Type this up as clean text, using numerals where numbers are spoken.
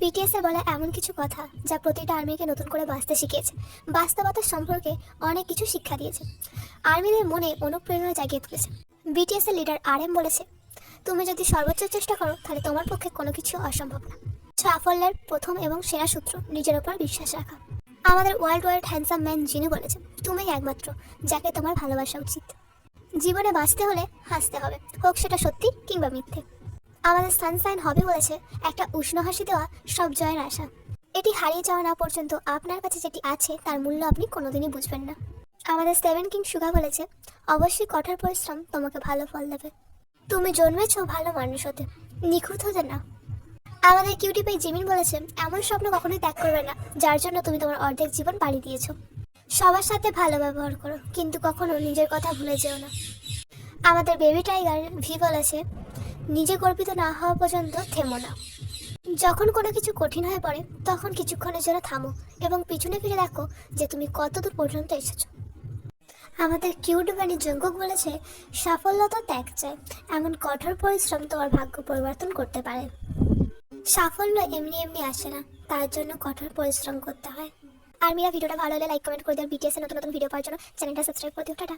BTS এ বলা এমন কিছু কথা যা প্রতিটা আর্মিকে নতুন করে বাঁচতে শিখিয়েছে, বাস্তবতা সম্পর্কে অনেক কিছু শিক্ষা দিয়েছে, আর্মিদের মনে অনুপ্রেরণা জাগিয়ে তুলেছে। বিটিএস এর লিডার RM বলেছে, তুমি যদি সর্বোচ্চ চেষ্টা করো তাহলে তোমার পক্ষে কোনো কিছু অসম্ভব না। সাফল্যের প্রথম এবং সেরা সূত্র নিজের উপর বিশ্বাস রাখা। আমাদের ওয়ার্ল্ড ওয়াইড হ্যান্ডসাম ম্যান যিনি বলেছে, তুমিই একমাত্র যাকে তোমার ভালোবাসা উচিত। জীবনে বাঁচতে হলে হাসতে হবে, হোক সেটা সত্যি কিংবা মিথ্যে। আমাদের সানশাইন হবি বলেছে, একটা উষ্ণ হাসি দেওয়া সব জয়ের আশা। এটি হারিয়ে যাওয়া না পর্যন্ত আপনার কাছে যেটি আছে তার মূল্য আপনি কোনোদিনই বুঝবেন না। আমাদের 7 কিং সুগা বলেছে, অবশ্যই কঠোর পরিশ্রম তোমাকে ভালো ফল দেবে। তুমি জন্মেছ ভালো মানুষ হতে, নিখুঁত হতে না। আমাদের কিউটি পাই জিমিন বলেছে, এমন স্বপ্ন কখনোই ত্যাগ করবে না যার জন্য তুমি তোমার অর্ধেক জীবন পাড়ি দিয়েছো। সবার সাথে ভালো ব্যবহার করো, কিন্তু কখনো নিজের কথা ভুলে যেও না। আমাদের বেবি টাইগার ভি বলেছে, নিজে গর্বিত না হওয়া পর্যন্ত থেমো না। যখন কোনো কিছু কঠিন হয়ে পড়ে তখন কিছুক্ষণের জন্য থামো এবং পিছনে ফিরে দেখো যে তুমি কতদূর পর্যন্ত এসেছো। আমাদের কিউট বাণী জঙ্কুক বলেছে, সাফল্য তো ত্যাগ চায়, এমন কঠোর পরিশ্রম তোমার ভাগ্য পরিবর্তন করতে পারে। সাফল্য এমনি এমনি আসে না, তার জন্য কঠোর পরিশ্রম করতে হয়। আর ভিডিওটা ভালো হলে লাইক কমেন্ট করে দেন। বিটিএস এর নতুন নতুন ভিডিও পাওয়ার জন্য চ্যানেলটা সাবস্ক্রাইব করে দিও। টাটা।